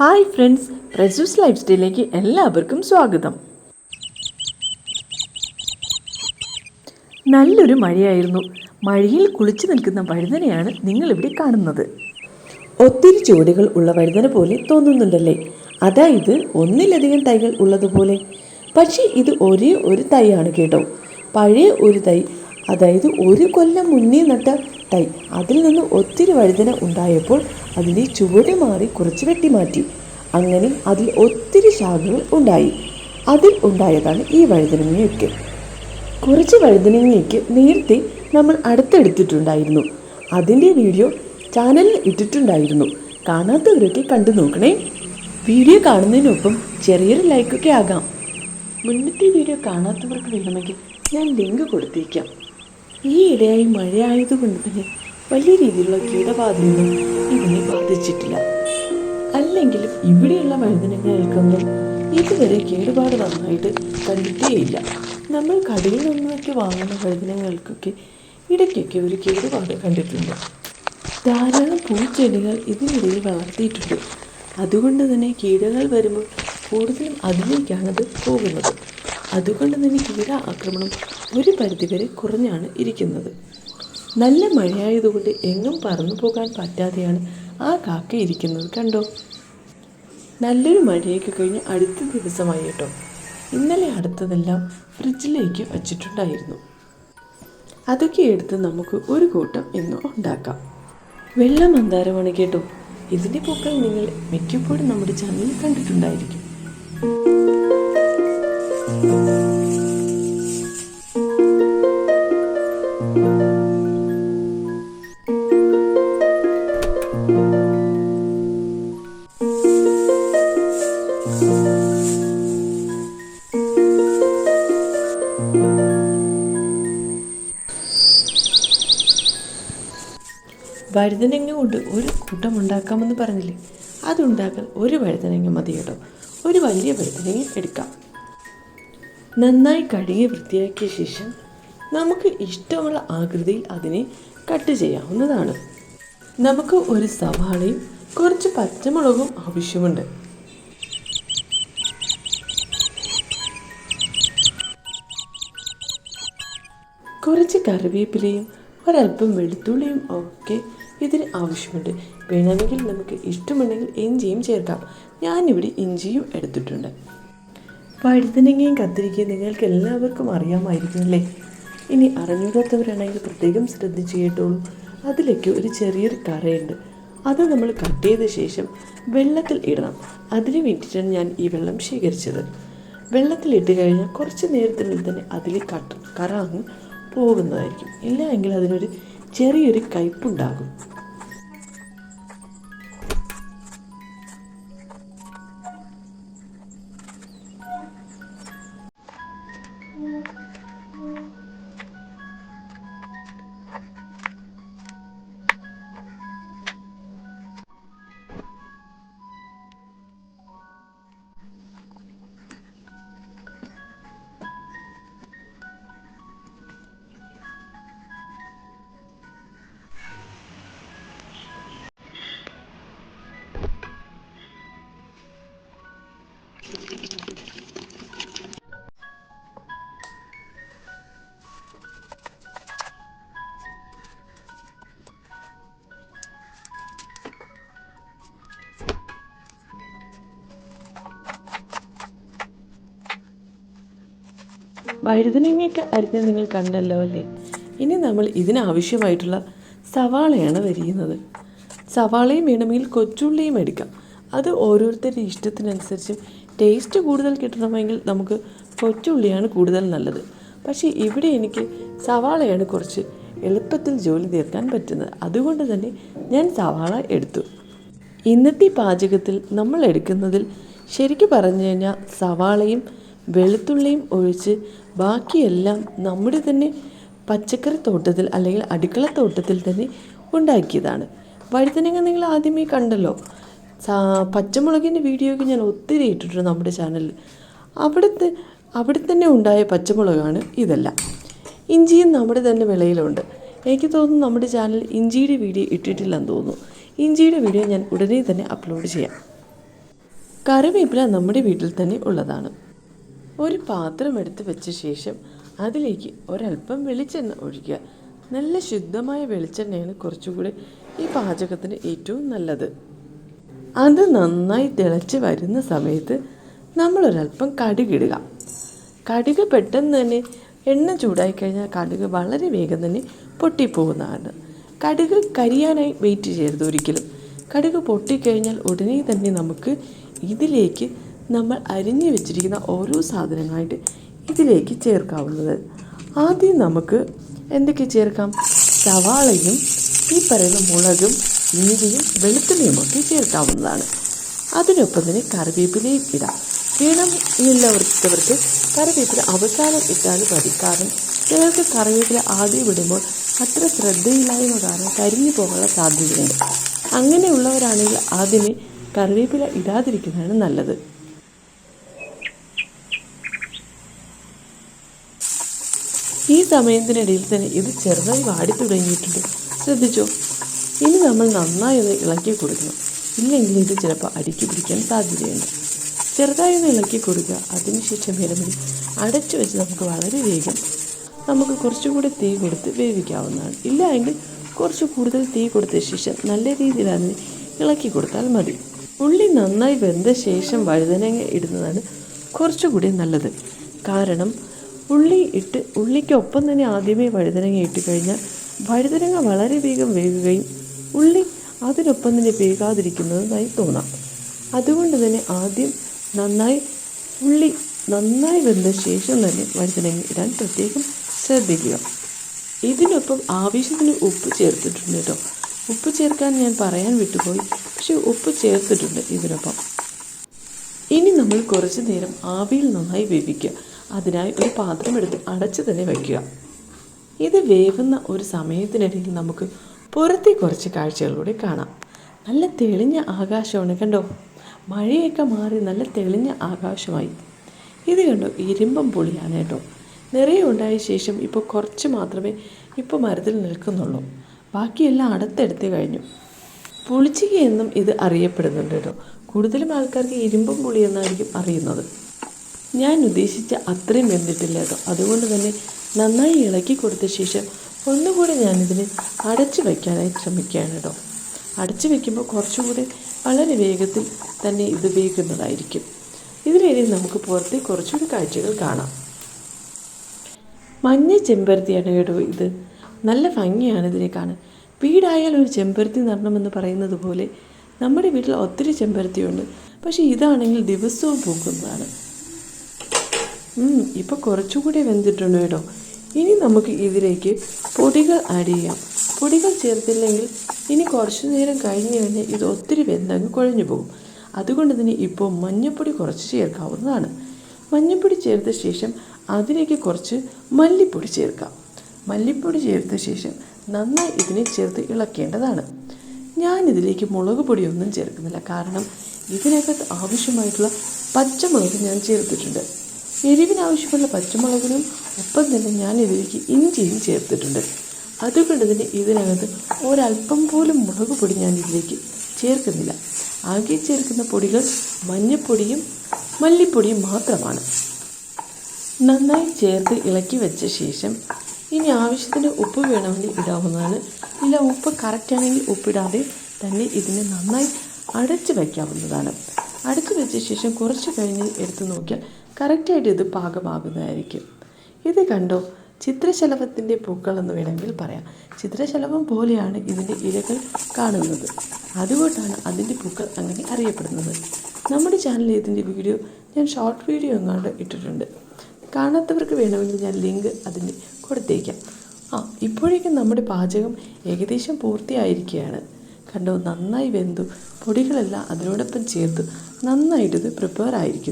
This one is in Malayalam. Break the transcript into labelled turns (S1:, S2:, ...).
S1: ഹായ് ഫ്രണ്ട്സ്, റെസൂസ് ലൈഫ് സ്റ്റൈലിലേക്ക് എല്ലാവർക്കും സ്വാഗതം. നല്ലൊരു മഴയായിരുന്നു. മഴയിൽ കുളിച്ചു നിൽക്കുന്ന വഴുതനയാണ് നിങ്ങളിവിടെ കാണുന്നത്. ഒത്തിരി ചുവടുകൾ ഉള്ള വഴുതന പോലെ തോന്നുന്നുണ്ടല്ലേ? അതായത് ഒന്നിലധികം തൈകൾ ഉള്ളതുപോലെ. പക്ഷേ ഇത് ഒരേ ഒരു തൈയാണ് കേട്ടോ. പഴയ ഒരു തൈ, അതായത് ഒരു കൊല്ലം മുന്നേ നട്ട തൈ. അതിൽ നിന്ന് ഒത്തിരി വഴുതന ഉണ്ടായപ്പോൾ അതിൻ്റെ ചുവട് മാറി കുറച്ച് വെട്ടിമാറ്റി. അങ്ങനെ അതിൽ ഒത്തിരി ശാഖകൾ ഉണ്ടായി. അതിൽ ഉണ്ടായതാണ് ഈ വഴുതനങ്ങയൊക്കെ. കുറച്ച് വഴുതനങ്ങയ്ക്ക് നേരത്തെ നമ്മൾ അടുത്തെടുത്തിട്ടുണ്ടായിരുന്നു. അതിൻ്റെ വീഡിയോ ചാനലിൽ ഇട്ടിട്ടുണ്ടായിരുന്നു. കാണാത്തവരൊക്കെ കണ്ടു നോക്കണേ. വീഡിയോ കാണുന്നതിനൊപ്പം ചെറിയൊരു ലൈക്കൊക്കെ ആകാം. മുന്നത്തെ വീഡിയോ കാണാത്തവർക്ക് വേണമെങ്കിൽ ഞാൻ ലിങ്ക് കൊടുത്തേക്കാം. ഈ ഇടയായി മഴയായതുകൊണ്ട് തന്നെ വലിയ രീതിയിലുള്ള കീടബാധയൊന്നും ഇതിനെ ബാധിച്ചിട്ടില്ല. അല്ലെങ്കിലും ഇവിടെയുള്ള വഴുതനങ്ങൾക്കൊന്നും ഇതുവരെ കേടുപാട് നന്നായിട്ട് കണ്ടിട്ടേയില്ല. നമ്മൾ കടയിൽ നിന്നൊക്കെ വാങ്ങുന്ന വഴുതനങ്ങൾക്കൊക്കെ ഇടയ്ക്കൊക്കെ ഒരു കേടുപാട് കണ്ടിട്ടുണ്ട്. ധാരാളം പൂച്ചെടികൾ ഇതിനിടയിൽ വളർത്തിയിട്ടുണ്ട്. അതുകൊണ്ട് തന്നെ കീടങ്ങൾ വരുമ്പോൾ കൂടുതലും അതിലേക്കാണത് പോകുന്നത്. അതുകൊണ്ട് തന്നെ കീട ആക്രമണം ഒരു പരിധിവരെ കുറഞ്ഞാണ് ഇരിക്കുന്നത്. നല്ല മഴയായതുകൊണ്ട് എങ്ങും പറന്നു പോകാൻ പറ്റാതെയാണ് ആ കാക്ക ഇരിക്കുന്നത്. കണ്ടോ? നല്ലൊരു മഴയൊക്കെ കഴിഞ്ഞ് അടുത്ത ദിവസമായി കേട്ടോ. ഇന്നലെ അടുത്തതെല്ലാം ഫ്രിഡ്ജിലേക്ക് വച്ചിട്ടുണ്ടായിരുന്നു. അതൊക്കെ എടുത്ത് നമുക്ക് ഒരു കൂട്ടം ഇന്ന് ഉണ്ടാക്കാം. വെള്ള മന്ദാരമാണ് കേട്ടോ. ഇതിൻ്റെ പൂക്കൾ നിങ്ങൾ മിക്കപ്പോഴും നമ്മുടെ ചാനലിൽ കണ്ടിട്ടുണ്ടായിരിക്കും. വഴുതനങ്ങ കൊണ്ട് ഒരു കൂട്ടം ഉണ്ടാക്കാമെന്ന് പറഞ്ഞില്ലേ? അതുണ്ടാക്കാൻ ഒരു വഴുതനങ്ങ മതി കേട്ടോ. ഒരു വലിയ വഴുതനങ്ങ എടുക്കാം. നന്നായി കഴുകി വൃത്തിയാക്കിയ ശേഷം നമുക്ക് ഇഷ്ടമുള്ള ആകൃതിയിൽ അതിനെ കട്ട് ചെയ്യാവുന്നതാണ്. നമുക്ക് ഒരു സവാളയും കുറച്ച് പച്ചമുളകും ആവശ്യമുണ്ട്. കുറച്ച് കറിവേപ്പിലയും ഒരല്പം വെളുത്തുള്ളിയും ഒക്കെ ഇതിന് ആവശ്യമുണ്ട്. വേണമെങ്കിൽ നമുക്ക് ഇഷ്ടമുണ്ടെങ്കിൽ ഇഞ്ചിയും ചേർക്കാം. ഞാനിവിടെ ഇഞ്ചിയും എടുത്തിട്ടുണ്ട്. വഴുതനങ്ങയും കത്തിരിക്കയും നിങ്ങൾക്ക് എല്ലാവർക്കും അറിയാമായിരിക്കുമല്ലേ? ഇനി അറിഞ്ഞൂടാത്തവരാണെങ്കിൽ പ്രത്യേകം ശ്രദ്ധിച്ച് കേട്ടോളൂ. അതിലേക്ക് ഒരു ചെറിയൊരു കറയുണ്ട്. അത് നമ്മൾ കട്ട് ചെയ്ത ശേഷം വെള്ളത്തിൽ ഇടണം. അതിന് വേണ്ടിയിട്ടാണ് ഞാൻ ഈ വെള്ളം ശേഖരിച്ചത്. വെള്ളത്തിലിട്ട് കഴിഞ്ഞാൽ കുറച്ച് നേരത്തിനുള്ളിൽ തന്നെ അതിൽ കറ അങ്ങ് പോകുന്നതായിരിക്കും. ഇല്ല എങ്കിൽ അതിനൊരു ചെറിയൊരു കയ്പുണ്ടാകും. വഴുതനങ്ങയൊക്കെ അരിഞ്ഞ് നിങ്ങൾ കണ്ടല്ലോ അല്ലേ? ഇനി നമ്മൾ ഇതിനാവശ്യമായിട്ടുള്ള സവാളയാണ് വരിയുന്നത്. സവാളയും വേണമെങ്കിൽ കൊച്ചുള്ളിയും എടുക്കാം. അത് ഓരോരുത്തരുടെ ഇഷ്ടത്തിനനുസരിച്ച് ടേസ്റ്റ് കൂടുതൽ കിട്ടണമെങ്കിൽ നമുക്ക് കൊച്ചുള്ളിയാണ് കൂടുതൽ നല്ലത്. പക്ഷേ ഇവിടെ എനിക്ക് സവാളയാണ് കുറച്ച് എളുപ്പത്തിൽ ജോലി തീർക്കാൻ പറ്റുന്നത്. അതുകൊണ്ട് തന്നെ ഞാൻ സവാള എടുത്തു. ഇന്നത്തെ പാചകത്തിൽ നമ്മൾ എടുക്കുന്നതിൽ ശരിക്കും പറഞ്ഞു കഴിഞ്ഞാൽ സവാളയും വെളുത്തുള്ളിയും ഒഴിച്ച് ബാക്കിയെല്ലാം നമ്മുടെ തന്നെ പച്ചക്കറി തോട്ടത്തിൽ അല്ലെങ്കിൽ അടുക്കളത്തോട്ടത്തിൽ തന്നെ ഉണ്ടാക്കിയതാണ്. വഴുതനങ്ങ നിങ്ങൾ ആദ്യമേ കണ്ടല്ലോ. പച്ചമുളകിൻ്റെ വീഡിയോയൊക്കെ ഞാൻ ഒത്തിരി ഇട്ടിട്ടുണ്ട് നമ്മുടെ ചാനലിൽ. അവിടെ തന്നെ ഉണ്ടായ പച്ചമുളകാണ് ഇതെല്ലാം. ഇഞ്ചിയും നമ്മുടെ തന്നെ വിളയിലുണ്ട്. എനിക്ക് തോന്നുന്നു നമ്മുടെ ചാനലിൽ ഇഞ്ചിയുടെ വീഡിയോ ഇട്ടിട്ടില്ലെന്ന് തോന്നുന്നു. ഇഞ്ചിയുടെ വീഡിയോ ഞാൻ ഉടനെ തന്നെ അപ്ലോഡ് ചെയ്യാം. കറിവേപ്പില നമ്മുടെ വീട്ടിൽ തന്നെ ഉള്ളതാണ്. ഒരു പാത്രം എടുത്ത് വെച്ച ശേഷം അതിലേക്ക് ഒരല്പം വെളിച്ചെണ്ണ ഒഴിക്കുക. നല്ല ശുദ്ധമായ വെളിച്ചെണ്ണയാണ് കുറച്ചുകൂടി ഈ പാചകത്തിന് ഏറ്റവും നല്ലത്. അത് നന്നായി തിളച്ച് വരുന്ന സമയത്ത് നമ്മളൊരല്പം കടുകിടുക. കടുക് പെട്ടെന്ന് തന്നെ എണ്ണ ചൂടായി കഴിഞ്ഞാൽ കടുക് വളരെ വേഗം തന്നെ പൊട്ടിപ്പോകുന്നതാണ്. കടുക് കരിയാനായി വെയിറ്റ് ചെയ്യരുത് ഒരിക്കലും. കടുക് പൊട്ടിക്കഴിഞ്ഞാൽ ഉടനെ തന്നെ നമുക്ക് ഇതിലേക്ക് നമ്മൾ അരിഞ്ഞു വെച്ചിരിക്കുന്ന ഓരോ സാധനങ്ങളായിട്ട് ഇതിലേക്ക് ചേർക്കാവുന്നത്. ആദ്യം നമുക്ക് എന്തൊക്കെ ചേർക്കാം? സവാളയും ഈ പറയുന്ന മുളകും ഇഞ്ചിയും വെളുത്തുള്ളിയും ഒക്കെ ചേർക്കാവുന്നതാണ്. അതിനൊപ്പം തന്നെ കറിവേപ്പിലയും ഇടാം. വേണമെന്നുള്ളവർക്ക് കറിവേപ്പില അവസാനം ഇട്ടാലും മതി. കാരണം ചിലർക്ക് കറിവേപ്പില ആദ്യം ഇടുമ്പോൾ അത്ര ശ്രദ്ധയില്ലായ്മ കാരണം കരിഞ്ഞു പോകാനുള്ള സാധ്യതയുണ്ട്. അങ്ങനെയുള്ളവരാണെങ്കിൽ ആദ്യമേ കറിവേപ്പില ഇടാതിരിക്കുന്നതാണ് നല്ലത്. ഈ സമയത്തിനിടയിൽ തന്നെ ഇത് ചെറുതായി വാടി തുടങ്ങിയിട്ടുണ്ട്, ശ്രദ്ധിച്ചോ? ഇനി നമ്മൾ നന്നായി ഒന്ന് ഇളക്കി കൊടുക്കണം. ഇല്ലെങ്കിൽ ഇത് ചിലപ്പോൾ അടുക്കി പിടിക്കാൻ സാധ്യതയുണ്ട്. ചെറുതായി ഒന്ന് ഇളക്കി കൊടുക്കുക. അതിനുശേഷം വേണമെങ്കിൽ അടച്ചു വെച്ച് നമുക്ക് വളരെ വേഗം നമുക്ക് കുറച്ചുകൂടി തീ കൊടുത്ത് വേവിക്കാവുന്നതാണ്. ഇല്ല എങ്കിൽ കുറച്ച് കൂടുതൽ തീ കൊടുത്ത ശേഷം നല്ല രീതിയിൽ അതിന് ഇളക്കി കൊടുത്താൽ മതി. ഉള്ളി നന്നായി വെന്ത ശേഷം വഴുതനങ്ങ ഇടുന്നതാണ് കുറച്ചുകൂടി നല്ലത്. കാരണം ഉള്ളിക്കൊപ്പം തന്നെ ആദ്യമേ വഴുതനങ്ങ ഇട്ട് കഴിഞ്ഞാൽ വഴുതനങ്ങ വളരെ വേഗം വേകുകയും ഉള്ളി അതിനൊപ്പം തന്നെ വേകാതിരിക്കുന്നതായി തോന്നാം. അതുകൊണ്ട് തന്നെ ആദ്യം ഉള്ളി നന്നായി വെന്ത ശേഷം തന്നെ വഴുതനങ്ങ ഇടാൻ പ്രത്യേകം ശ്രദ്ധിക്കുക. ഇതിനൊപ്പം ആവശ്യത്തിന് ഉപ്പ് ചേർത്തിട്ടുണ്ട് കേട്ടോ. ഉപ്പ് ചേർക്കാൻ ഞാൻ പറയാൻ വിട്ടുപോയി, പക്ഷേ ഉപ്പ് ചേർത്തിട്ടുണ്ട് ഇതിനൊപ്പം. ഇനി നമ്മൾ കുറച്ച് നേരം ആവിയിൽ നന്നായി വേവിക്കുക. അതിനായി ഒരു പാത്രം എടുത്ത് അടച്ച് തന്നെ വയ്ക്കുക. ഇത് വേവുന്ന ഒരു സമയത്തിനിടയിൽ നമുക്ക് പുറത്തെ കുറച്ച് കാഴ്ചകളിലൂടെ കാണാം. നല്ല തെളിഞ്ഞ ആകാശമാണ്, കണ്ടോ? മഴയൊക്കെ മാറി നല്ല തെളിഞ്ഞ ആകാശമായി. ഇത് കണ്ടോ, ഇരുമ്പം പുളിയാണ് കേട്ടോ. നിറയെ ഉണ്ടായ ശേഷം ഇപ്പോൾ കുറച്ച് മാത്രമേ ഇപ്പോൾ മരത്തിൽ നിൽക്കുന്നുള്ളൂ. ബാക്കിയെല്ലാം അടുത്തെടുത്ത് കഴിഞ്ഞു. പുളിച്ചിക എന്നും ഇത് അറിയപ്പെടുന്നുണ്ട് കേട്ടോ. കൂടുതലും ആൾക്കാർക്ക് ഇരുമ്പം പുളി എന്നായിരിക്കും അറിയുന്നത്. ഞാൻ ഉദ്ദേശിച്ച അത്രയും വെന്തിട്ടില്ല കേട്ടോ. അതുകൊണ്ട് തന്നെ നന്നായി ഇളക്കി കൊടുത്ത ശേഷം ഒന്നുകൂടി ഞാനിതിന് അടച്ചു വയ്ക്കാനായി ശ്രമിക്കുകയാണ് കേട്ടോ. അടച്ചു വയ്ക്കുമ്പോൾ കുറച്ചുകൂടി വളരെ വേഗത്തിൽ തന്നെ ഇത് വേകുന്നതായിരിക്കും. ഇതിനിടയിൽ നമുക്ക് പുറത്തെ കുറച്ചുകൂടി കാഴ്ചകൾ കാണാം. മഞ്ഞ ചെമ്പരത്തിയാണ് കേട്ടോ ഇത്. നല്ല ഭംഗിയാണ് ഇതിനെ കാണാൻ. വീടായാൽ ഒരു ചെമ്പരത്തി നടണമെന്ന് പറയുന്നത് പോലെ നമ്മുടെ വീട്ടിൽ ഒത്തിരി ചെമ്പരത്തിയുണ്ട്. പക്ഷേ ഇതാണെങ്കിൽ ദിവസവും പൂക്കുന്നതാണ്. ഇപ്പോൾ കുറച്ചുകൂടി വെന്തിട്ടുണ്ട് കേട്ടോ. ഇനി നമുക്ക് ഇതിലേക്ക് പൊടികൾ ആഡ് ചെയ്യാം. പൊടികൾ ചേർത്തില്ലെങ്കിൽ ഇനി കുറച്ചു നേരം കഴിഞ്ഞ് കഴിഞ്ഞാൽ ഇത് ഒത്തിരി വെന്തങ്ങ് കുഴഞ്ഞു പോകും. അതുകൊണ്ട് തന്നെ ഇപ്പോൾ മഞ്ഞൾപ്പൊടി കുറച്ച് ചേർക്കാവുന്നതാണ്. മഞ്ഞൾപ്പൊടി ചേർത്ത ശേഷം അതിലേക്ക് കുറച്ച് മല്ലിപ്പൊടി ചേർക്കാം. മല്ലിപ്പൊടി ചേർത്ത ശേഷം നന്നായി ഇതിനെ ചേർത്ത് ഇളക്കേണ്ടതാണ്. ഞാനിതിലേക്ക് മുളക് പൊടിയൊന്നും ചേർക്കുന്നില്ല. കാരണം ഇതിനകത്ത് ആവശ്യമായിട്ടുള്ള പച്ചമുളക് ഞാൻ ചേർത്തിട്ടുണ്ട്. എരിവിനാവശ്യമുള്ള പച്ചമുളകിനും ഒപ്പം തന്നെ ഞാൻ ഇതിലേക്ക് ഇഞ്ചിയും ചേർത്തിട്ടുണ്ട്. അതുകൊണ്ട് തന്നെ ഇതിനകത്ത് ഒരല്പം പോലും മുളക് പൊടി ഞാൻ ഇതിലേക്ക് ചേർക്കുന്നില്ല. ആകെ ചേർക്കുന്ന പൊടികൾ മഞ്ഞൾപ്പൊടിയും മല്ലിപ്പൊടിയും മാത്രമാണ്. നന്നായി ചേർത്ത് ഇളക്കി വെച്ച ശേഷം ഇനി ആവശ്യത്തിന് ഉപ്പ് വേണമെങ്കിൽ ഇടാവുന്നതാണ്. ഇല്ല, ഉപ്പ് കറക്റ്റാണെങ്കിൽ ഉപ്പിടാതെ തന്നെ ഇതിനെ നന്നായി അടച്ച് വയ്ക്കാവുന്നതാണ്. അടച്ചു വെച്ച ശേഷം കുറച്ച് കഴിഞ്ഞ് എടുത്ത് നോക്കിയാൽ കറക്റ്റായിട്ട് ഇത് പാകമാകുന്നതായിരിക്കും. ഇത് കണ്ടോ, ചിത്രശലഭത്തിൻ്റെ പൂക്കൾ എന്ന് വേണമെങ്കിൽ പറയാം. ചിത്രശലഭം പോലെയാണ് ഇതിൻ്റെ ഇലകൾ കാണുന്നത്. അതുകൊണ്ടാണ് അതിൻ്റെ പൂക്കൾ അങ്ങനെ അറിയപ്പെടുന്നത്. നമ്മുടെ ചാനലിൽ ഇതിൻ്റെ വീഡിയോ ഞാൻ ഷോർട്ട് വീഡിയോ എങ്ങാണ്ട് ഇട്ടിട്ടുണ്ട്. കാണാത്തവർക്ക് വേണമെങ്കിൽ ഞാൻ ലിങ്ക് അതിന് കൊടുത്തേക്കാം. ഇപ്പോഴേക്കും നമ്മുടെ പാചകം ഏകദേശം പൂർത്തിയായിരിക്കുകയാണ്. കണ്ടോ, നന്നായി വെന്തു. പൊടികളെല്ലാം അതിനോടൊപ്പം ചേർത്ത് നന്നായിട്ടിത് പ്രിപ്പയർ ആയിരിക്കുന്നു.